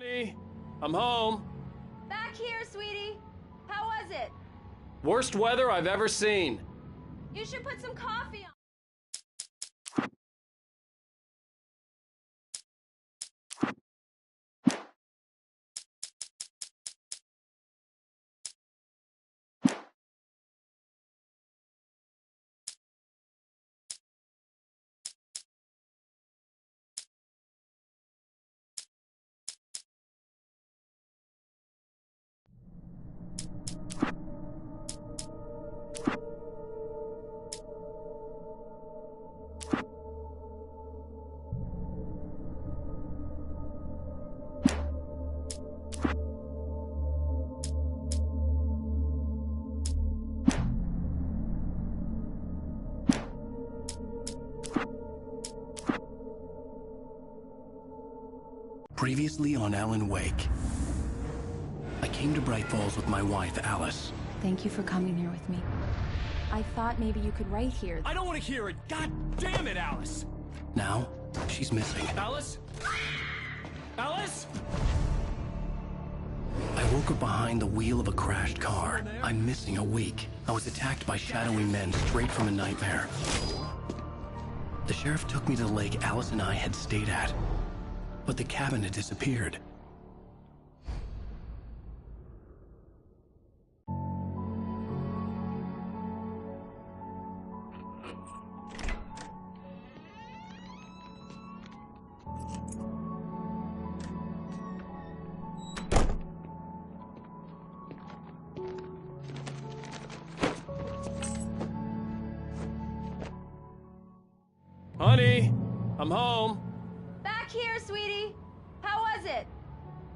Honey, I'm home. Back here, sweetie. How was it? Worst weather I've ever seen. You should put some coffee on. Previously on Alan Wake. I came to Bright Falls with my wife, Alice. Thank you for coming here with me. I thought maybe you could write here. I don't want to hear it. God damn it, Alice. Now, she's missing. Alice? Alice? I woke up behind the wheel of a crashed car. I'm missing a week. I was attacked by shadowy men straight from a nightmare. The sheriff took me to the lake Alice and I had stayed at. But the cabin had disappeared. Honey, I'm home. Back here, sweetie. How was it?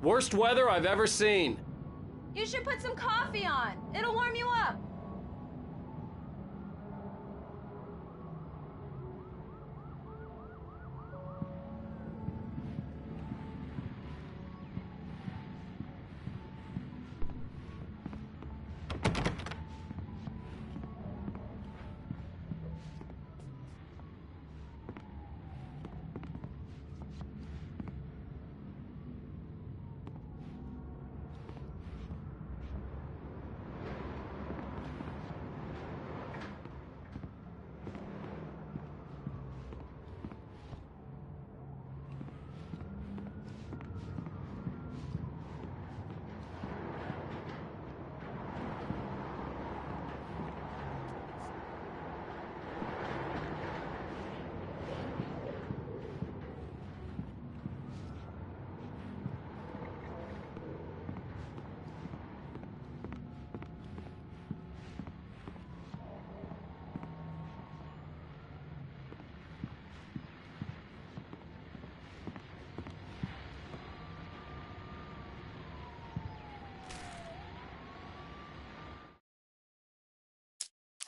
Worst weather I've ever seen. You should put some coffee on. It'll warm you up.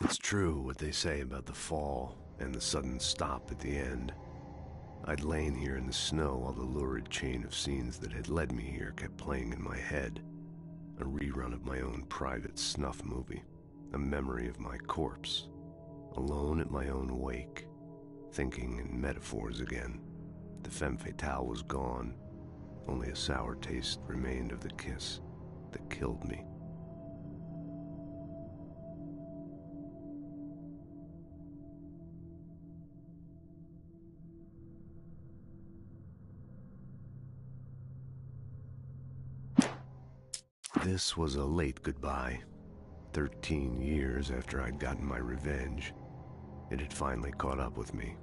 It's true what they say about the fall and the sudden stop at the end. I'd lain here in the snow while the lurid chain of scenes that had led me here kept playing in my head. A rerun of my own private snuff movie. A memory of my corpse. Alone at my own wake. Thinking in metaphors again. The femme fatale was gone. Only a sour taste remained of the kiss that killed me. This was a late goodbye. 13 years after I'd gotten my revenge, it had finally caught up with me.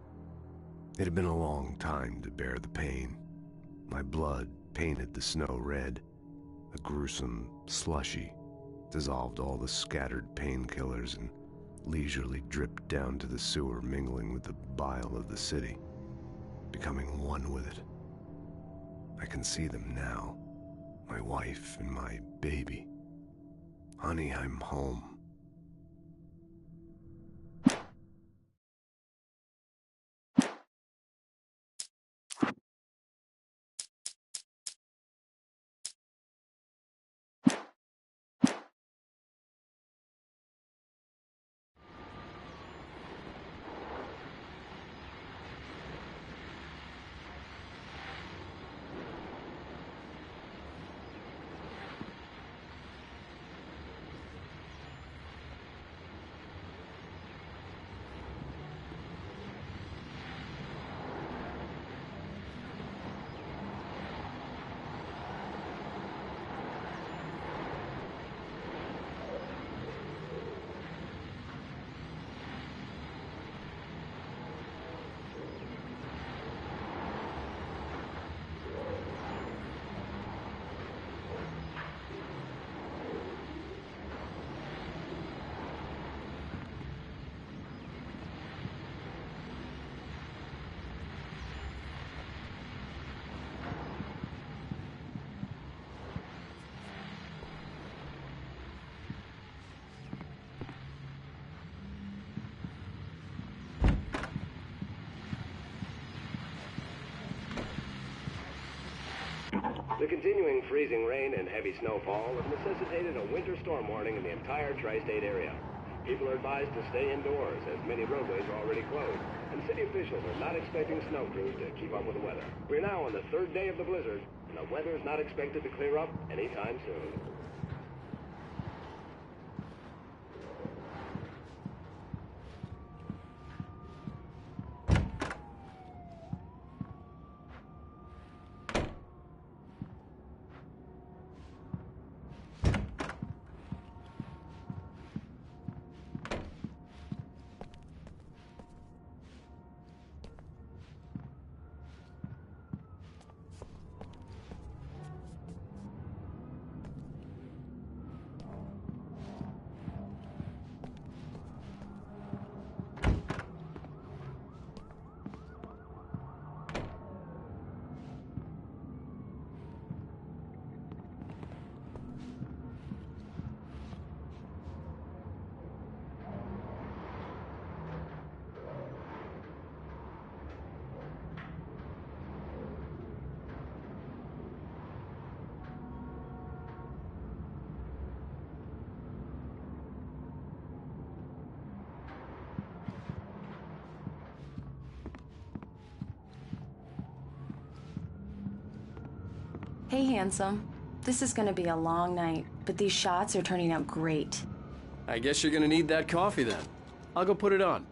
It had been a long time to bear the pain. My blood painted the snow red. A gruesome slushy dissolved all the scattered painkillers and leisurely dripped down to the sewer, mingling with the bile of the city, becoming one with it. I can see them now. My wife and my baby. Honey, I'm home. The continuing freezing rain and heavy snowfall have necessitated a winter storm warning in the entire tri-state area. People are advised to stay indoors as many roadways are already closed, and city officials are not expecting snow crews to keep up with the weather. We're now on the third day of the blizzard, and the weather is not expected to clear up anytime soon. Hey, handsome. This is gonna be a long night, but these shots are turning out great. I guess you're gonna need that coffee then. I'll go put it on.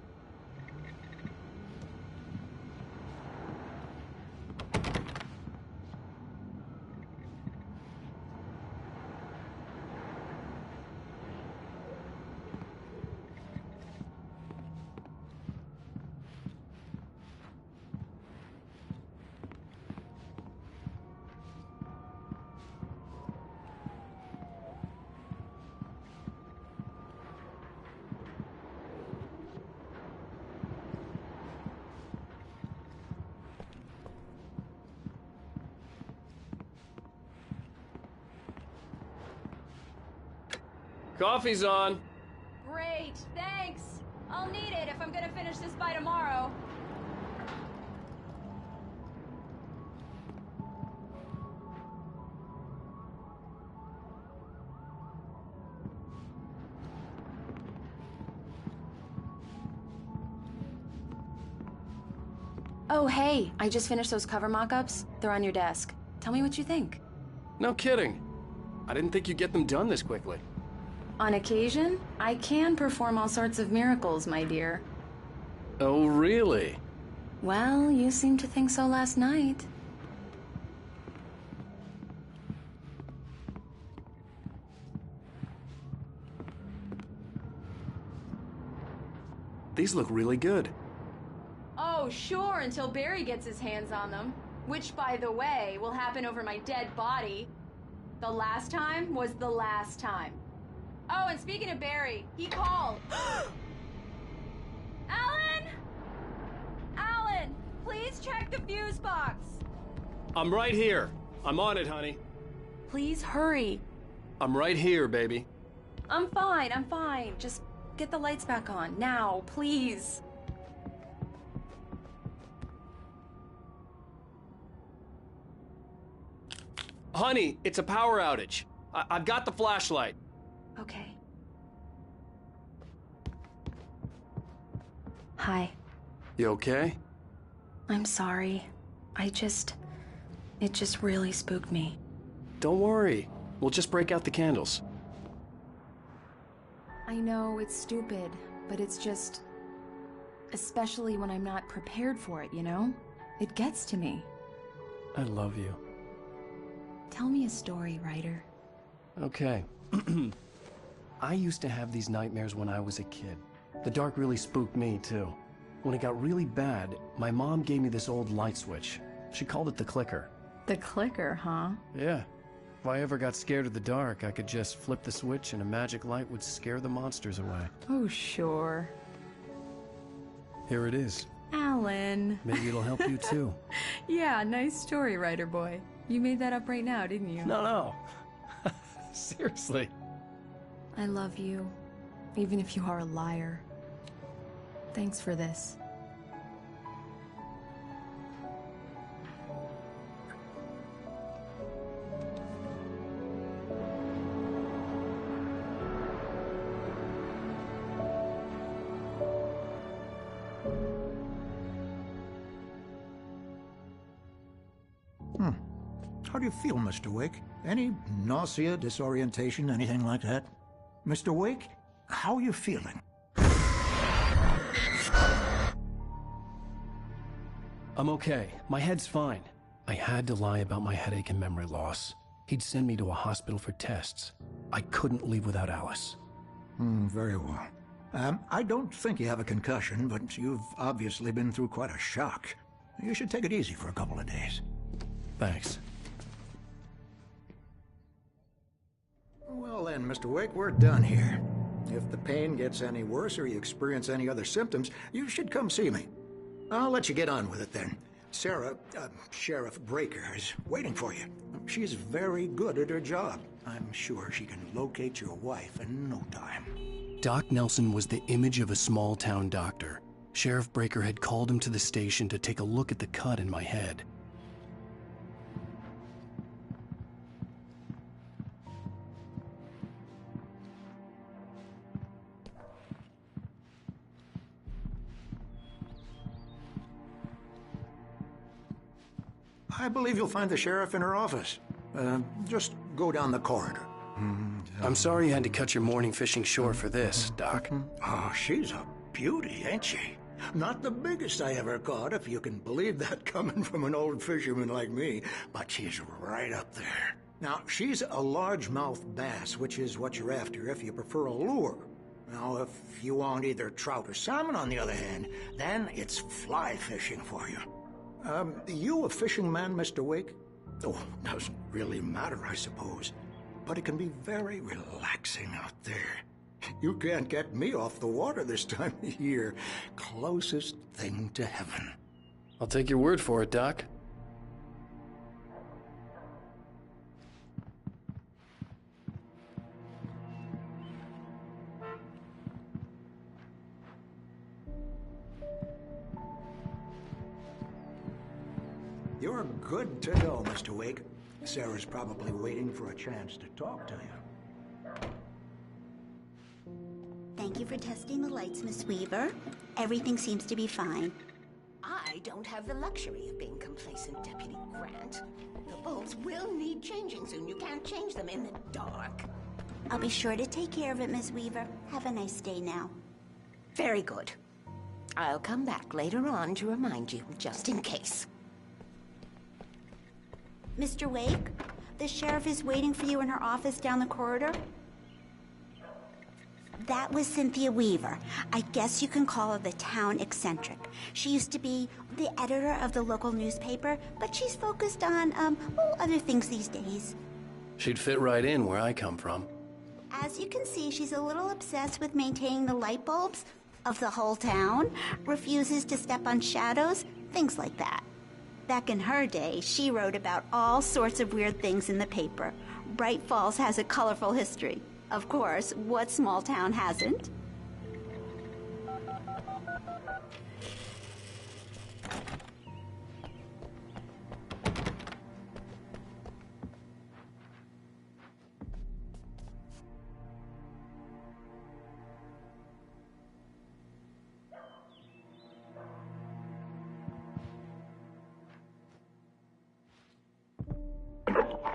Coffee's on. Great, thanks. I'll need it if I'm gonna finish this by tomorrow. Oh, hey, I just finished those cover mock-ups. They're on your desk. Tell me what you think. No kidding. I didn't think you'd get them done this quickly. On occasion, I can perform all sorts of miracles, my dear. Oh, really? Well, you seemed to think so last night. These look really good. Oh, sure, until Barry gets his hands on them. Which, by the way, will happen over my dead body. The last time was the last time. Oh, and speaking of Barry, he called. Alan! Alan, please check the fuse box. I'm right here. I'm on it, honey. Please hurry. I'm right here, baby. I'm fine. Just get the lights back on. Now, please. Honey, it's a power outage. I've got the flashlight. Okay. Hi. You okay? I'm sorry. It just really spooked me. Don't worry. We'll just break out the candles. I know it's stupid, but it's just... especially when I'm not prepared for it, you know? It gets to me. I love you. Tell me a story, writer. Okay. I used to have these nightmares when I was a kid. The dark really spooked me, too. When it got really bad, my mom gave me this old light switch. She called it the clicker. The clicker, huh? Yeah. If I ever got scared of the dark, I could just flip the switch and a magic light would scare the monsters away. Oh, sure. Here it is. Alan. Maybe it'll help you, too. Yeah, nice story, writer boy. You made that up right now, didn't you? No. Seriously. I love you, even if you are a liar. Thanks for this. do you feel, Mr. Wake? Any nausea, disorientation, anything like that? Mr. Wake, how are you feeling? I'm okay. My head's fine. I had to lie about my headache and memory loss. He'd send me to a hospital for tests. I couldn't leave without Alice. Very well. I don't think you have a concussion, but you've obviously been through quite a shock. You should take it easy for a couple of days. Thanks. Well then, Mr. Wake, we're done here. If the pain gets any worse or you experience any other symptoms, you should come see me. I'll let you get on with it then. Sarah, Sheriff Breaker, is waiting for you. She's very good at her job. I'm sure she can locate your wife in no time. Doc Nelson was the image of a small-town doctor. Sheriff Breaker had called him to the station to take a look at the cut in my head. I believe you'll find the sheriff in her office. Just go down the corridor. I'm sorry you had to cut your morning fishing short for this, Doc. Oh, she's a beauty, ain't she? Not the biggest I ever caught, if you can believe that coming from an old fisherman like me, but she's right up there. Now, she's a largemouth bass, which is what you're after if you prefer a lure. Now, if you want either trout or salmon, on the other hand, then it's fly fishing for you. You a fishing man, Mr. Wake? Oh, doesn't really matter, I suppose. But it can be very relaxing out there. You can't get me off the water this time of year. Closest thing to heaven. I'll take your word for it, Doc. You're good to go, Mr. Wake. Sarah's probably waiting for a chance to talk to you. Thank you for testing the lights, Miss Weaver. Everything seems to be fine. I don't have the luxury of being complacent, Deputy Grant. The bulbs will need changing soon. You can't change them in the dark. I'll be sure to take care of it, Miss Weaver. Have a nice day now. Very good. I'll come back later on to remind you, just in case. Mr. Wake, the sheriff is waiting for you in her office down the corridor. That was Cynthia Weaver. I guess you can call her the town eccentric. She used to be the editor of the local newspaper, but she's focused on, other things these days. She'd fit right in where I come from. As you can see, she's a little obsessed with maintaining the light bulbs of the whole town, refuses to step on shadows, things like that. Back in her day, she wrote about all sorts of weird things in the paper. Bright Falls has a colorful history. Of course, what small town hasn't?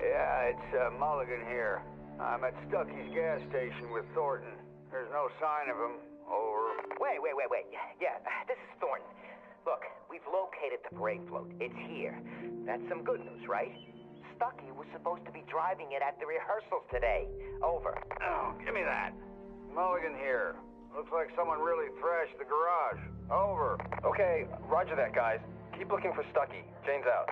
Yeah, it's Mulligan here. I'm at Stucky's gas station with Thornton. There's no sign of him. Over. Wait. Yeah, this is Thornton. Look, we've located the brake float. It's here. That's some good news, right? Stucky was supposed to be driving it at the rehearsals today. Over. Oh, give me that. Mulligan here. Looks like someone really thrashed the garage. Over. Okay, roger that, guys. Keep looking for Stucky. Jane's out.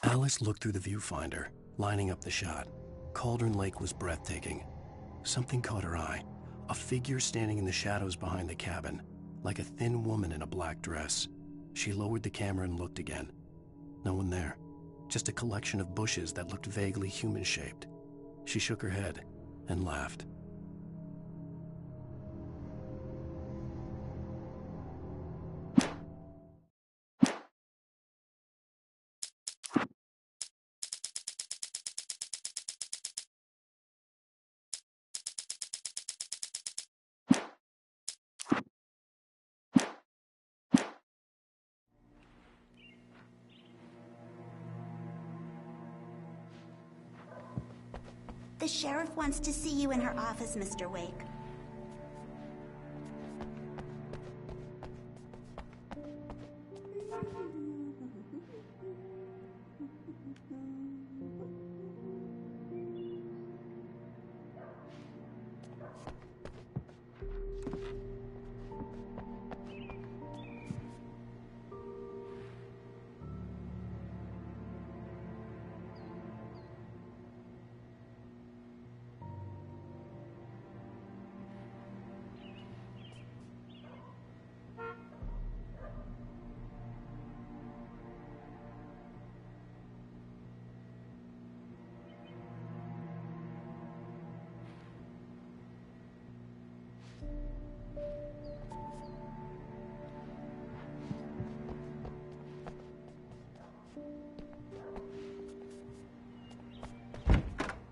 Alice looked through the viewfinder, lining up the shot. Cauldron Lake was breathtaking. Something caught her eye. A figure standing in the shadows behind the cabin, like a thin woman in a black dress. She lowered the camera and looked again. No one there. Just a collection of bushes that looked vaguely human-shaped. She shook her head and laughed. The sheriff wants to see you in her office, Mr. Wake.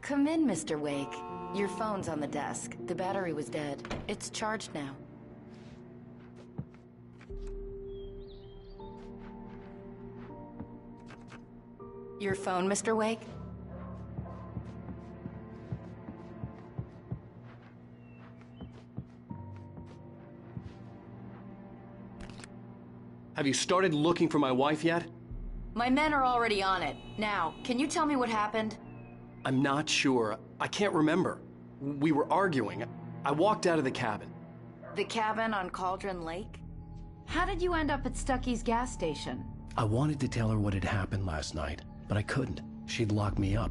Come in, Mr. Wake. Your phone's on the desk. The battery was dead. It's charged now. Your phone, Mr. Wake? Have you started looking for my wife yet? My men are already on it. Now, can you tell me what happened? I'm not sure. I can't remember. We were arguing. I walked out of the cabin. The cabin on Cauldron Lake? How did you end up at Stucky's gas station? I wanted to tell her what had happened last night, but I couldn't. She'd lock me up.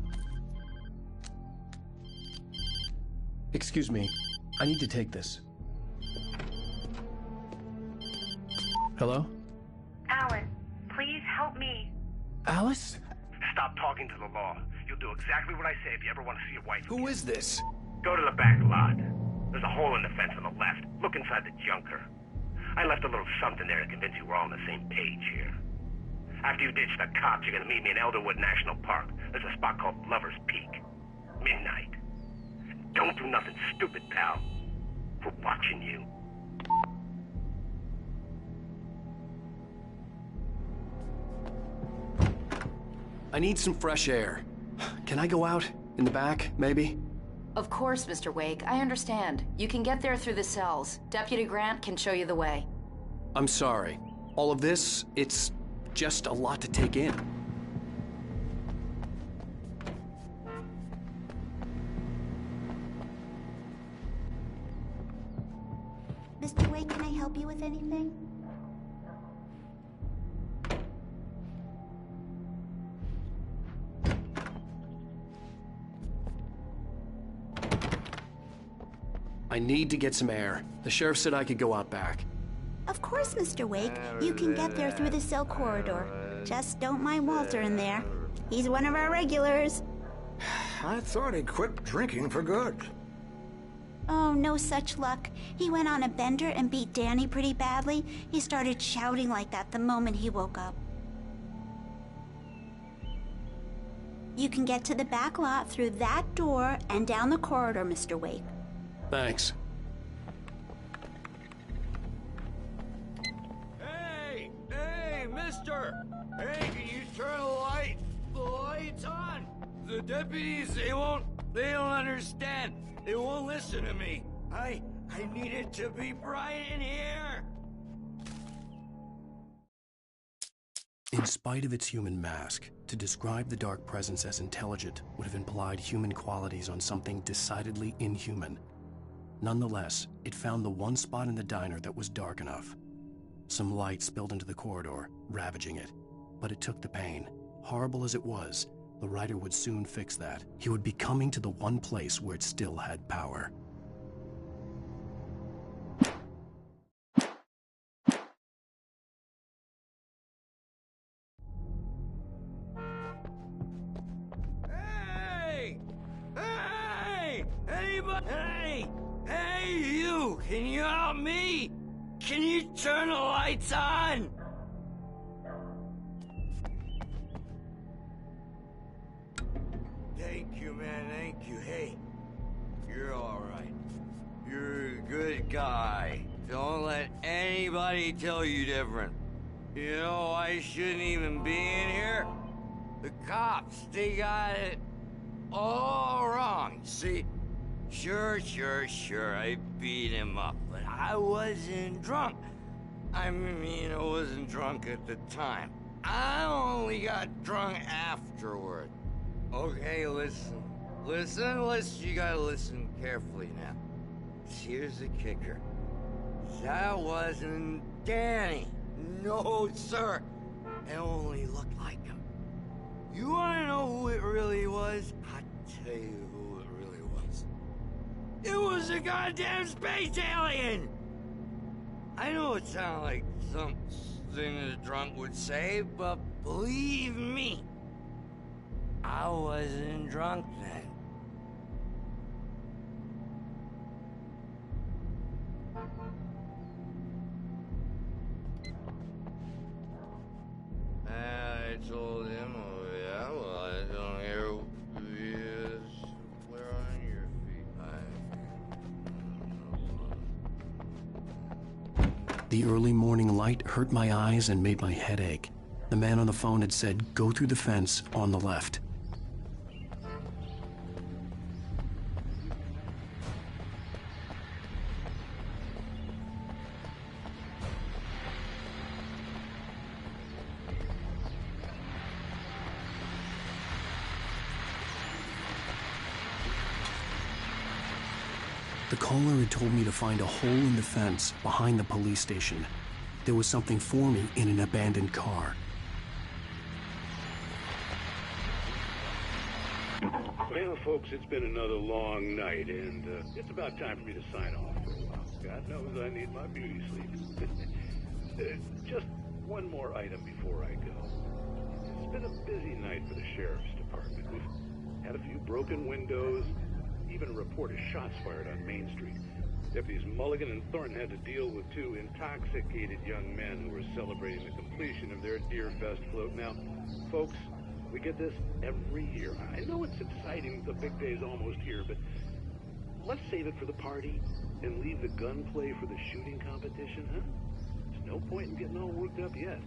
Excuse me. I need to take this. Hello? Alan, please help me. Alice? Stop talking to the law. You'll do exactly what I say if you ever want to see your wife. Who is this? Go to the back lot. There's a hole in the fence on the left. Look inside the junker. I left a little something there to convince you we're all on the same page here. After you ditch the cops, you're gonna meet me in Elderwood National Park. There's a spot called Lover's Peak. Midnight. Don't do nothing stupid, pal. We're watching you. I need some fresh air. Can I go out? In the back, maybe? Of course, Mr. Wake. I understand. You can get there through the cells. Deputy Grant can show you the way. I'm sorry. All of this, it's just a lot to take in. Mr. Wake, can I help you with anything? I need to get some air. The sheriff said I could go out back. Of course, Mr. Wake. You can get there through the cell corridor. Just don't mind Walter in there. He's one of our regulars. I thought he'd quit drinking for good. Oh, no such luck. He went on a bender and beat Danny pretty badly. He started shouting like that the moment he woke up. You can get to the back lot through that door and down the corridor, Mr. Wake. Thanks. Hey! Hey, mister! Hey, can you turn the lights on? The deputies, they don't understand. They won't listen to me. I need it to be bright in here. In spite of its human mask, to describe the Dark Presence as intelligent would have implied human qualities on something decidedly inhuman. Nonetheless, it found the one spot in the diner that was dark enough. Some light spilled into the corridor, ravaging it. But it took the pain. Horrible as it was, the writer would soon fix that. He would be coming to the one place where it still had power. Hey! Hey! Anybody? Hey! Hey, you! Can you help me? Can you turn the lights on? Thank you, man, thank you. Hey, you're alright. You're a good guy. Don't let anybody tell you different. You know, I shouldn't even be in here. The cops, they got it all wrong, see? Sure, I beat him up, but I wasn't drunk. I mean, I wasn't drunk at the time. I only got drunk afterward. Okay, listen, you gotta listen carefully now. Here's the kicker. That wasn't Danny. No, sir. It only looked like him. You wanna know who it really was? I'll tell you who it really was. It was a goddamn space alien! I know it sounds like something a drunk would say, but believe me, I wasn't drunk then. I told him, oh yeah, well, I don't hear who he is. Where on your feet? The early morning light hurt my eyes and made my head ache. The man on the phone had said, go through the fence on the left. The caller had told me to find a hole in the fence behind the police station. There was something for me in an abandoned car. Well, folks, it's been another long night, and it's about time for me to sign off for a while. God knows I need my beauty sleep. Just one more item before I go. It's been a busy night for the Sheriff's Department. We've had a few broken windows, even a report of shots fired on Main Street. Deputies Mulligan and Thornton had to deal with two intoxicated young men who were celebrating the completion of their Deerfest float. Now, folks, we get this every year. I know it's exciting, the big day's almost here, but let's save it for the party and leave the gunplay for the shooting competition, huh? There's no point in getting all worked up yet.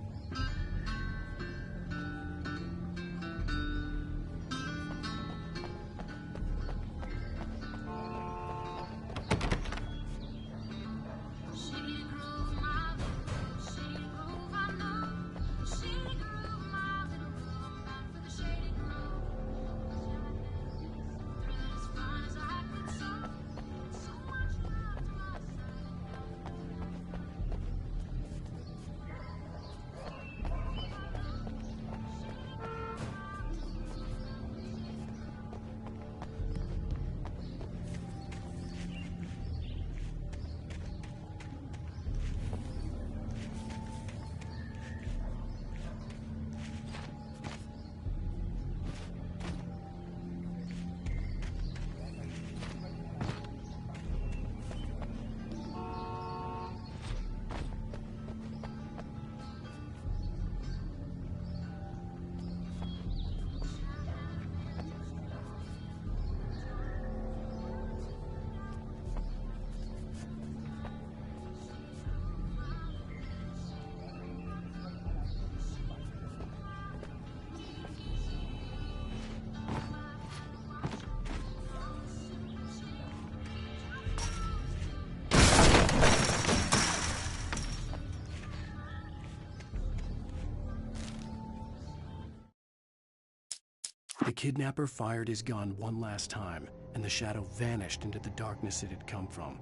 The kidnapper fired his gun one last time, and the shadow vanished into the darkness it had come from.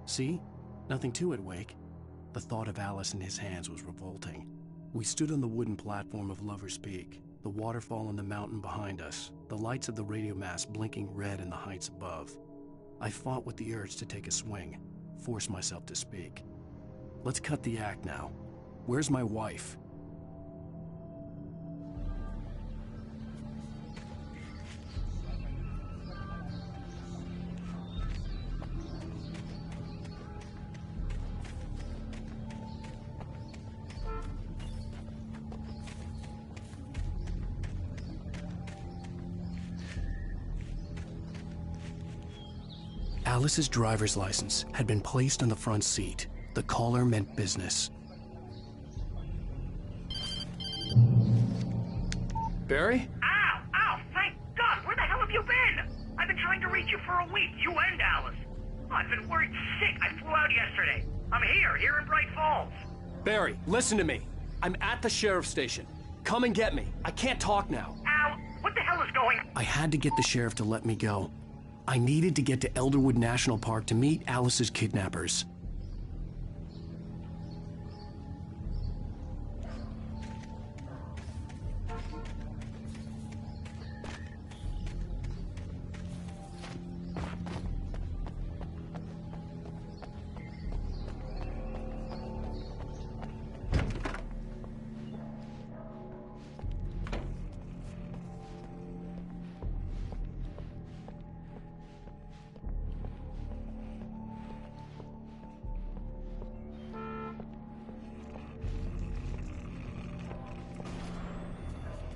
See? Nothing to it, Wake. The thought of Alice in his hands was revolting. We stood on the wooden platform of Lover's Peak, the waterfall on the mountain behind us, the lights of the radio mast blinking red in the heights above. I fought with the urge to take a swing, force myself to speak. Let's cut the act now. Where's my wife? Alice's driver's license had been placed on the front seat. The caller meant business. Barry? Ow! Ow! Thank God! Where the hell have you been? and Alice. Oh, I've been worried sick. I flew out yesterday. I'm here in Bright Falls. Barry, listen to me. I'm at the sheriff's station. Come and get me. I can't talk now. Al, what the hell is going on? I had to get the sheriff to let me go. I needed to get to Elderwood National Park to meet Alice's kidnappers.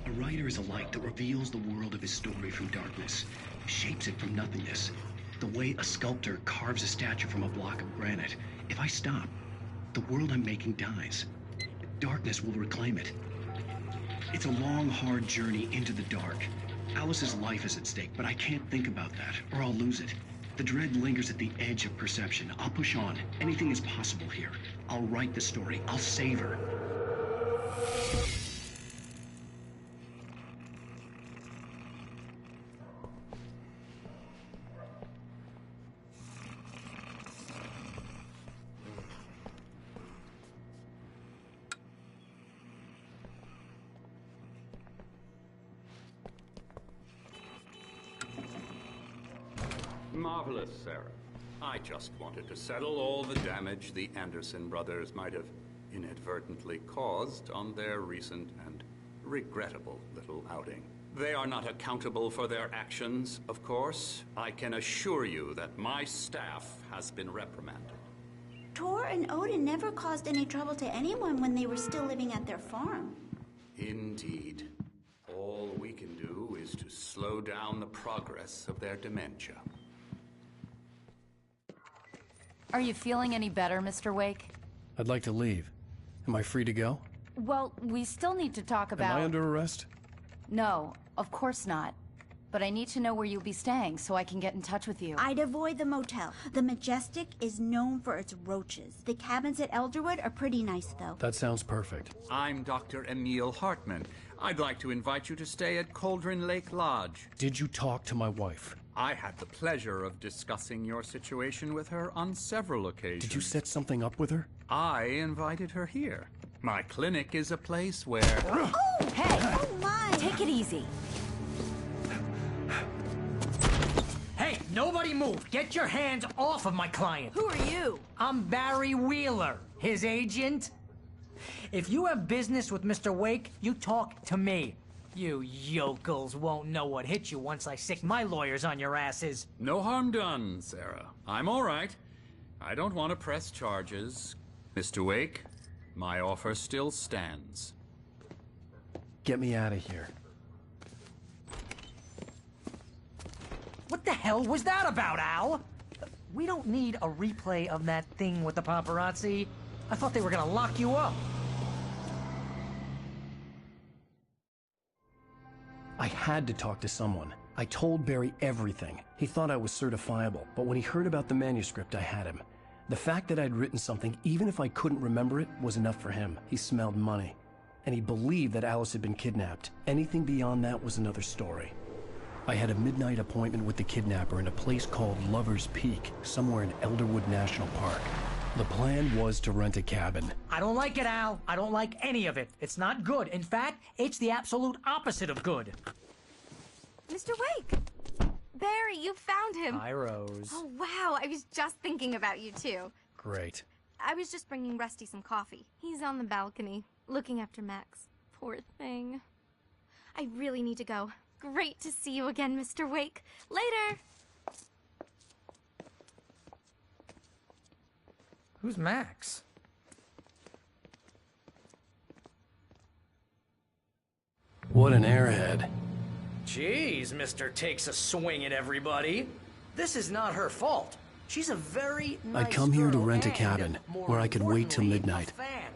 A writer is a light that reveals the world of his story from darkness, shapes it from nothingness. The way a sculptor carves a statue from a block of granite. If I stop, the world I'm making dies. Darkness will reclaim it. It's a long, hard journey into the dark. Alice's life is at stake, but I can't think about that, or I'll lose it. The dread lingers at the edge of perception. I'll push on. Anything is possible here. I'll write the story. I'll save her. Marvelous, Sarah. I just wanted to settle all the damage the Anderson brothers might have inadvertently caused on their recent and regrettable little outing. They are not accountable for their actions, of course. I can assure you that my staff has been reprimanded. Tor and Odin never caused any trouble to anyone when they were still living at their farm. Indeed. All we can do is to slow down the progress of their dementia. Are you feeling any better, Mr. Wake? I'd like to leave. Am I free to go? Well, we still need to talk about... Am I under arrest? No, of course not. But I need to know where you'll be staying so I can get in touch with you. I'd avoid the motel. The Majestic is known for its roaches. The cabins at Elderwood are pretty nice, though. That sounds perfect. I'm Dr. Emil Hartman. I'd like to invite you to stay at Cauldron Lake Lodge. Did you talk to my wife? I had the pleasure of discussing your situation with her on several occasions. Did you set something up with her? I invited her here. My clinic is a place where... Oh! Hey! Oh, my! Take it easy. Hey, nobody move! Get your hands off of my client! Who are you? I'm Barry Wheeler, his agent. If you have business with Mr. Wake, you talk to me. You yokels won't know what hit you once I sick my lawyers on your asses. No harm done, Sarah. I'm all right. I don't want to press charges. Mr. Wake, my offer still stands. Get me out of here. What the hell was that about, Al? We don't need a replay of that thing with the paparazzi. I thought they were gonna lock you up. I had to talk to someone. I told Barry everything. He thought I was certifiable, but when he heard about the manuscript, I had him. The fact that I'd written something, even if I couldn't remember it, was enough for him. He smelled money. And he believed that Alice had been kidnapped. Anything beyond that was another story. I had a midnight appointment with the kidnapper in a place called Lover's Peak, somewhere in Elderwood National Park. The plan was to rent a cabin. I don't like it, Al. I don't like any of it. It's not good. In fact, it's the absolute opposite of good. Mr. Wake! Barry, you found him. Hi, Rose. Oh, wow. I was just thinking about you, too. Great. I was just bringing Rusty some coffee. He's on the balcony, looking after Max. Poor thing. I really need to go. Great to see you again, Mr. Wake. Later! Who's Max? What an airhead. Jeez, Mr. Takes a swing at everybody. This is not her fault. She's a very nice I'd come here to girl rent a and, cabin more where I could wait till importantly, midnight. a fan.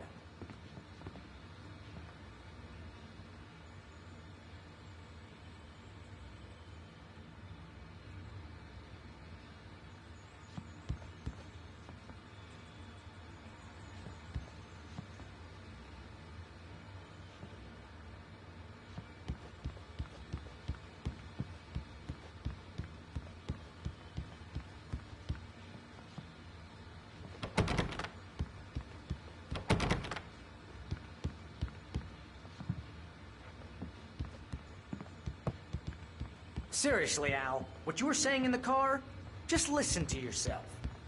Seriously, Al, what you were saying in the car, just listen to yourself.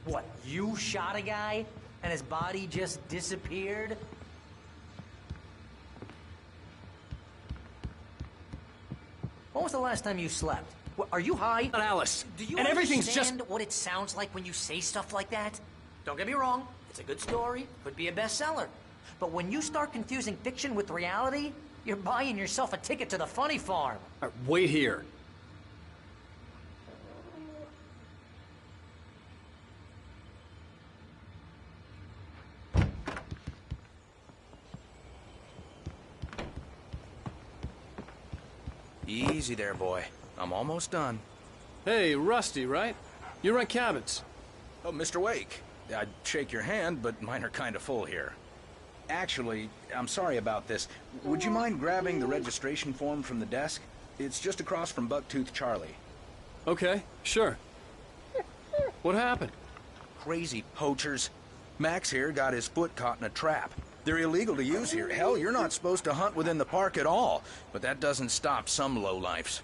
What, you shot a guy and his body just disappeared? When was the last time you slept? What, are you high? Not Alice. Do you and everything's understand just... what it sounds like when you say stuff like that? Don't get me wrong, it's a good story, could be a bestseller. But when you start confusing fiction with reality, you're buying yourself a ticket to the funny farm. All right, wait here. Easy there, boy. I'm almost done. Hey, Rusty, right? You run cabins. Oh, Mr. Wake. I'd shake your hand, but mine are kind of full here. Actually, I'm sorry about this. Would you mind grabbing the registration form from the desk? It's just across from Bucktooth Charlie. Okay, sure. What happened? Crazy poachers. Max here got his foot caught in a trap. They're illegal to use here. Hell, you're not supposed to hunt within the park at all. But that doesn't stop some lowlifes.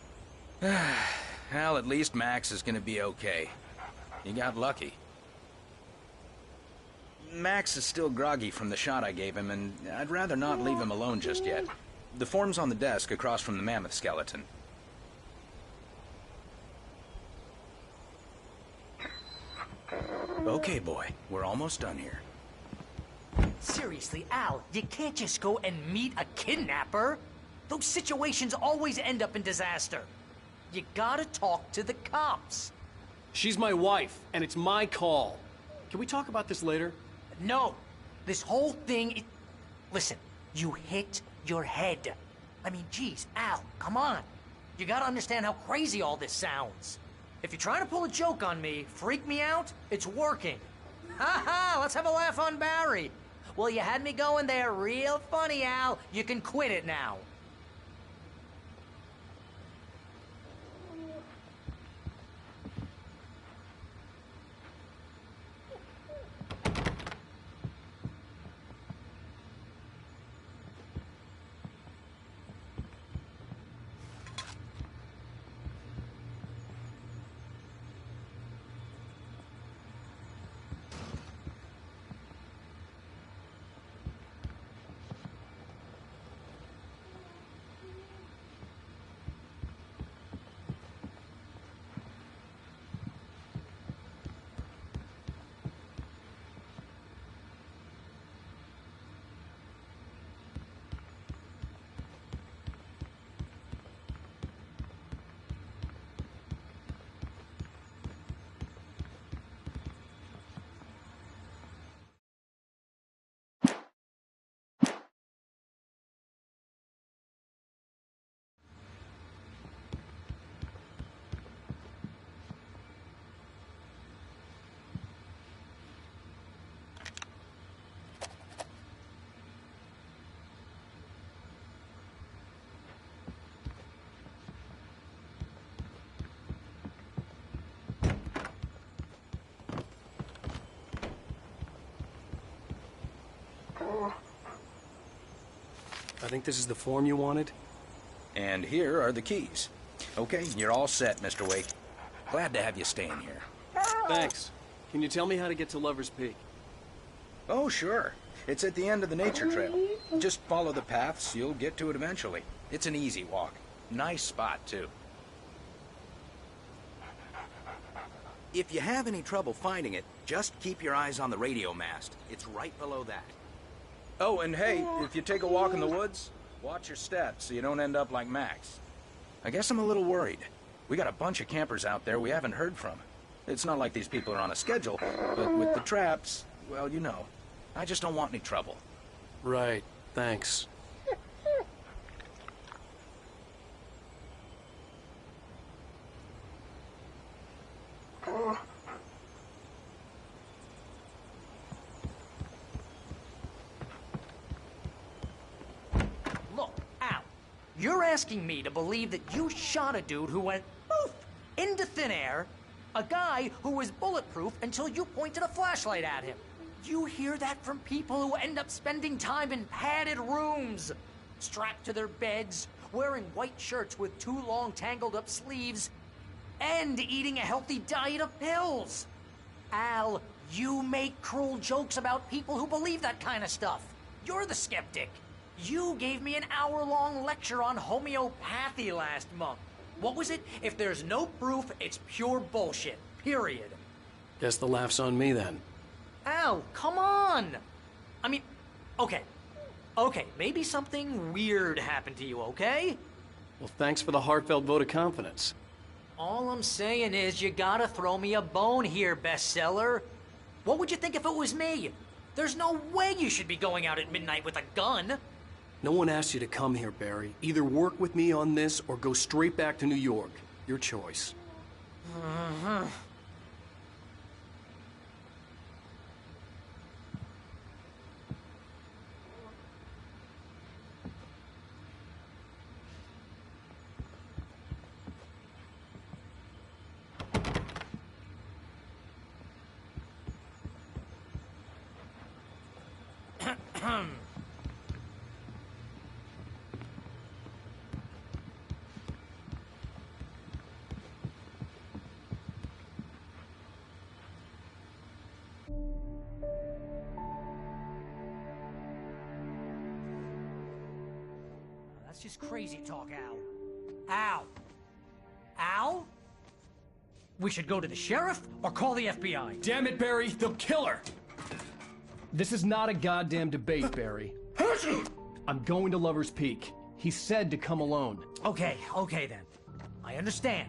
Well, at least Max is gonna be okay. You got lucky. Max is still groggy from the shot I gave him, and I'd rather not leave him alone just yet. The form's on the desk across from the mammoth skeleton. Okay, boy. We're almost done here. Seriously, Al, you can't just go and meet a kidnapper. Those situations always end up in disaster. You gotta talk to the cops. She's my wife, and it's my call. Can we talk about this later? No. This whole thing... Listen, you hit your head. I mean, geez, Al, come on. You gotta understand how crazy all this sounds. If you're trying to pull a joke on me, freak me out, it's working. Ha ha, let's have a laugh on Barry. Well, you had me going there real funny, Al. You can quit it now. I think this is the form you wanted. And here are the keys. Okay, you're all set, Mr. Wake. Glad to have you staying here. Thanks. Can you tell me how to get to Lover's Peak? Oh, sure. It's at the end of the nature trail. Just follow the paths, you'll get to it eventually. It's an easy walk. Nice spot, too. If you have any trouble finding it, just keep your eyes on the radio mast. It's right below that. Oh, and hey, if you take a walk in the woods, watch your steps so you don't end up like Max. I guess I'm a little worried. We got a bunch of campers out there we haven't heard from. It's not like these people are on a schedule, but with the traps, well, you know. I just don't want any trouble. Right, thanks. Look, Al, you're asking me to believe that you shot a dude who went poof into thin air, a guy who was bulletproof until you pointed a flashlight at him. You hear that from people who end up spending time in padded rooms, strapped to their beds, wearing white shirts with too long tangled up sleeves, and eating a healthy diet of pills. Al, you make cruel jokes about people who believe that kind of stuff. You're the skeptic. You gave me an hour-long lecture on homeopathy last month. What was it? If there's no proof, it's pure bullshit. Period. Guess the laugh's on me then. Al, come on! I mean, okay. Okay, maybe something weird happened to you, okay? Well, thanks for the heartfelt vote of confidence. All I'm saying is you gotta throw me a bone here, bestseller. What would you think if it was me? There's no way you should be going out at midnight with a gun. No one asked you to come here, Barry. Either work with me on this or go straight back to New York. Your choice. That's just crazy talk, Al. Al? Al? We should go to the sheriff or call the FBI. Damn it, Barry, they'll kill her! This is not a goddamn debate, Barry. I'm going to Lover's Peak. He said to come alone. Okay then. I understand.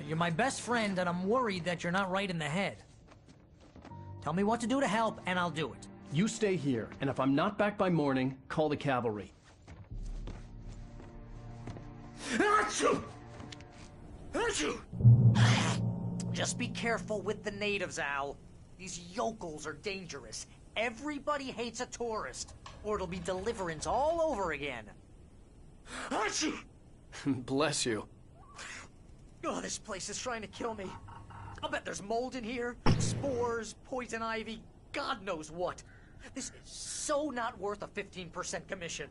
You're my best friend, and I'm worried that you're not right in the head. Tell me what to do to help, and I'll do it. You stay here, and if I'm not back by morning, call the cavalry. Just be careful with the natives, Al. These yokels are dangerous. Everybody hates a tourist, or it'll be Deliverance all over again. Bless you. Oh, this place is trying to kill me. I'll bet there's mold in here, spores, poison ivy, God knows what. This is so not worth a 15% commission.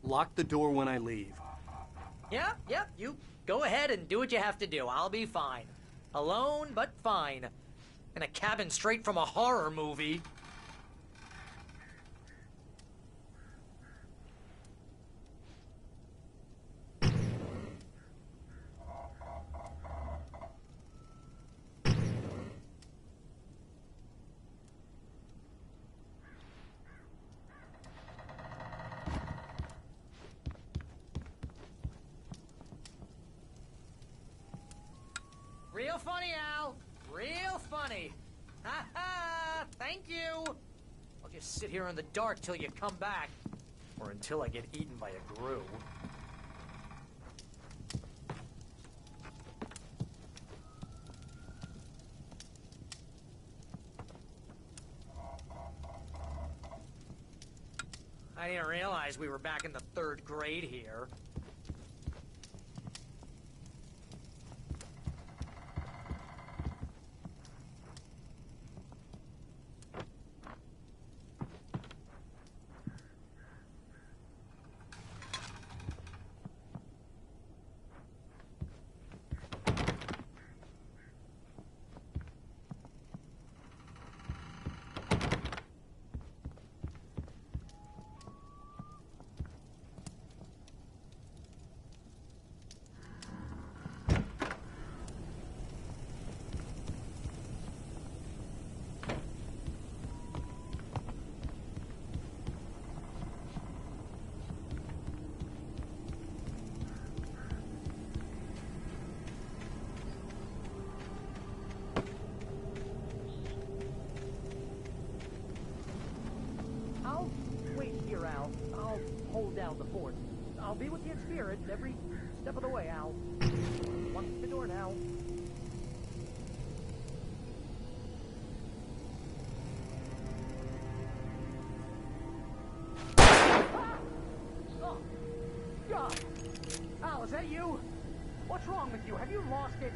Lock the door when I leave. Yeah, you go ahead and do what you have to do. I'll be fine. Alone, but fine. In a cabin straight from a horror movie. Real funny, Al. Real funny. Ha ha! Thank you! I'll just sit here in the dark till you come back. Or until I get eaten by a grue. I didn't realize we were back in the 3rd grade here. I'll hold down the fort. I'll be with you in spirit every step of the way, Al. Lock the door now. Ah! Oh, God! Al, is that you? What's wrong with you? Have you lost it?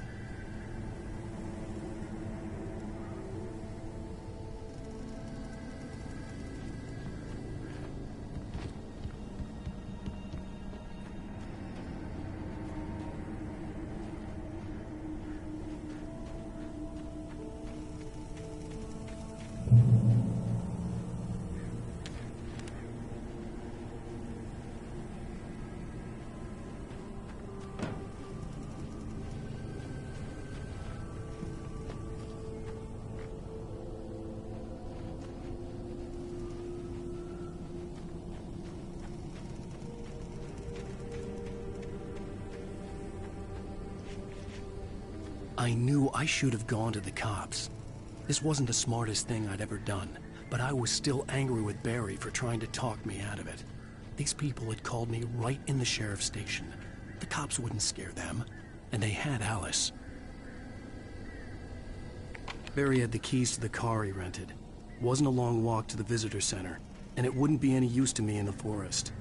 I knew I should have gone to the cops. This wasn't the smartest thing I'd ever done, but I was still angry with Barry for trying to talk me out of it. These people had called me right in the sheriff's station. The cops wouldn't scare them, and they had Alice. Barry had the keys to the car he rented. It wasn't a long walk to the visitor center, and it wouldn't be any use to me in the forest.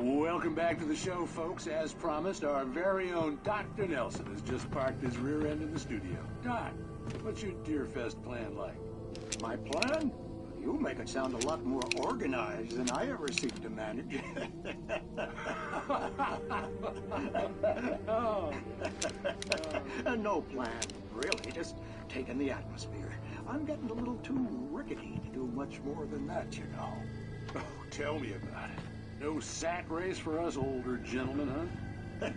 Welcome back to the show, folks. As promised, our very own Dr. Nelson has just parked his rear end in the studio. Doc, what's your Deerfest plan like? My plan? You make it sound a lot more organized than I ever seem to manage. No plan, really. Just taking the atmosphere. I'm getting a little too rickety to do much more than that, you know. Oh, tell me about it. No sack race for us older gentlemen, huh?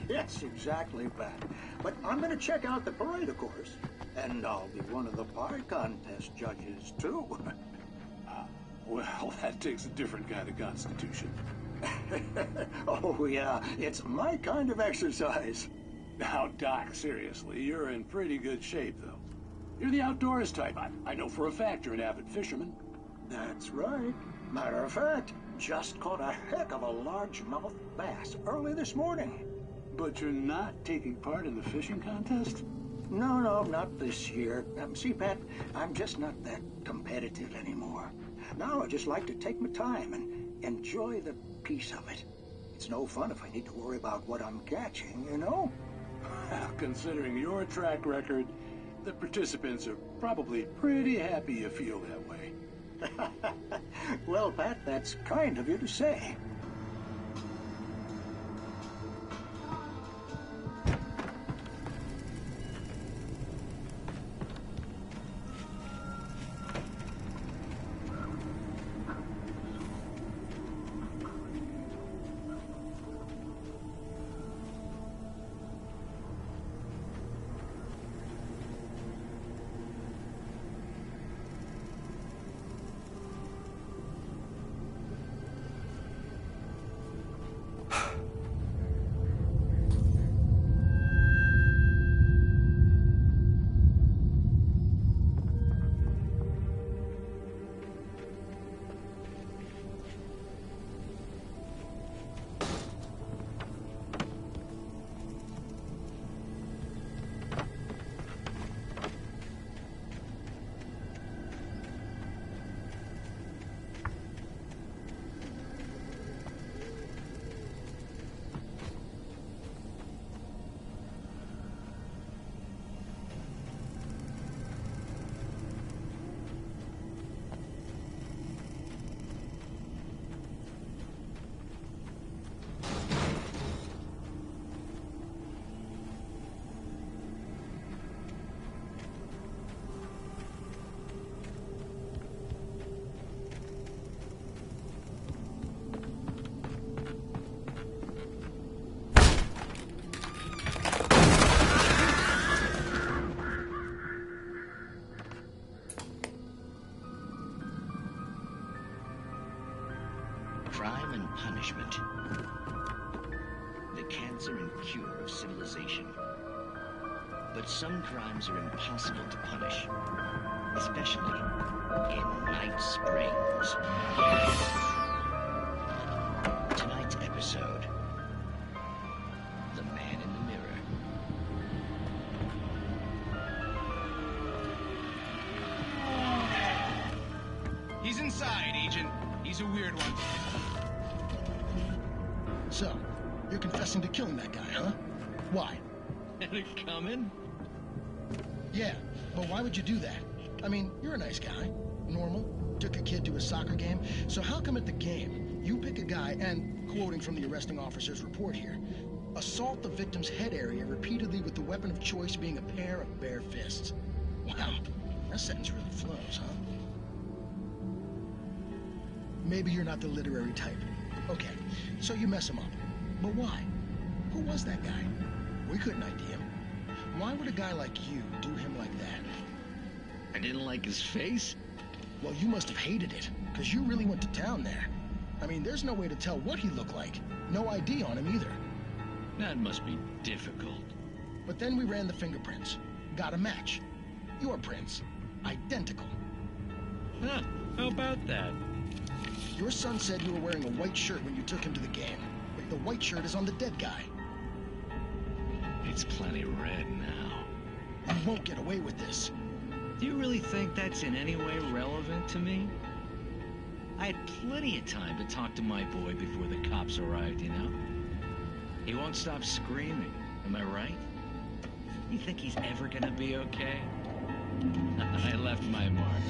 Yes, exactly, Pat. But I'm going to check out the parade, of course. And I'll be one of the pie contest judges, too. Well, that takes a different kind of constitution. Oh, yeah. It's my kind of exercise. Now, Doc, seriously, you're in pretty good shape, though. You're the outdoors type. I know for a fact you're an avid fisherman. That's right. Matter of fact, just caught a heck of a largemouth bass early this morning. But you're not taking part in the fishing contest? No, not this year. See, Pat, I'm just not that competitive anymore. Now I just like to take my time and enjoy the peace of it. It's no fun if I need to worry about what I'm catching, you know? Considering your track record, the participants are probably pretty happy you feel that way. Well, Pat, that's kind of you to say. Crime and punishment. The cancer and cure of civilization. But some crimes are impossible to punish. especially in Night Springs. Tonight's episode, The Man in the Mirror. He's inside, Agent. He's a weird one. So, you're confessing to killing that guy, huh? Why? Had it coming? Yeah, but why would you do that? I mean, you're a nice guy. Normal. Took a kid to a soccer game. So how come at the game, you pick a guy and, quoting from the arresting officer's report here, assault the victim's head area repeatedly with the weapon of choice being a pair of bare fists? Wow, that sentence really flows, huh? Maybe you're not the literary type. Okay, so you mess him up. But why? Who was that guy? We couldn't ID him. Why would a guy like you do him like that? I didn't like his face? Well, you must have hated it, because you really went to town there. I mean, there's no way to tell what he looked like. No ID on him either. That must be difficult. But then we ran the fingerprints. Got a match. Your prints. Identical. Huh, how about that? Your son said you were wearing a white shirt when you took him to the game. But the white shirt is on the dead guy. It's plenty red now. You won't get away with this. Do you really think that's in any way relevant to me? I had plenty of time to talk to my boy before the cops arrived, you know? He won't stop screaming, am I right? You think he's ever gonna be okay? I left my mark.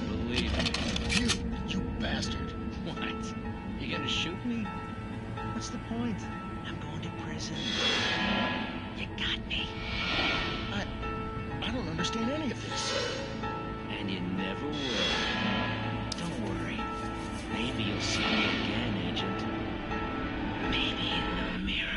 Believe me. You bastard. What? You gonna shoot me? What's the point? I'm going to prison. You got me. I don't understand any of this. And you never will. Don't worry. Maybe you'll see me again, Agent. Maybe in the mirror.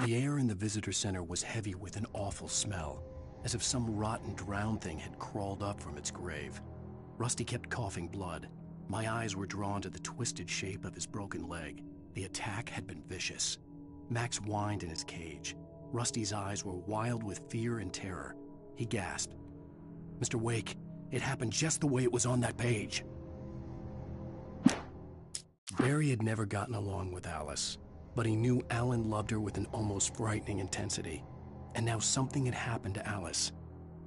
The air in the visitor center was heavy with an awful smell, as if some rotten drowned thing had crawled up from its grave. Rusty kept coughing blood. My eyes were drawn to the twisted shape of his broken leg. The attack had been vicious. Max whined in his cage. Rusty's eyes were wild with fear and terror. He gasped. "Mr. Wake, it happened just the way it was on that page." Barry had never gotten along with Alice, but he knew Alan loved her with an almost frightening intensity. And now something had happened to Alice.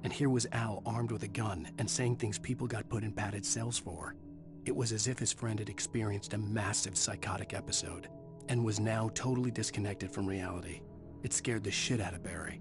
And here was Al armed with a gun and saying things people got put in padded cells for. It was as if his friend had experienced a massive psychotic episode and was now totally disconnected from reality. It scared the shit out of Barry.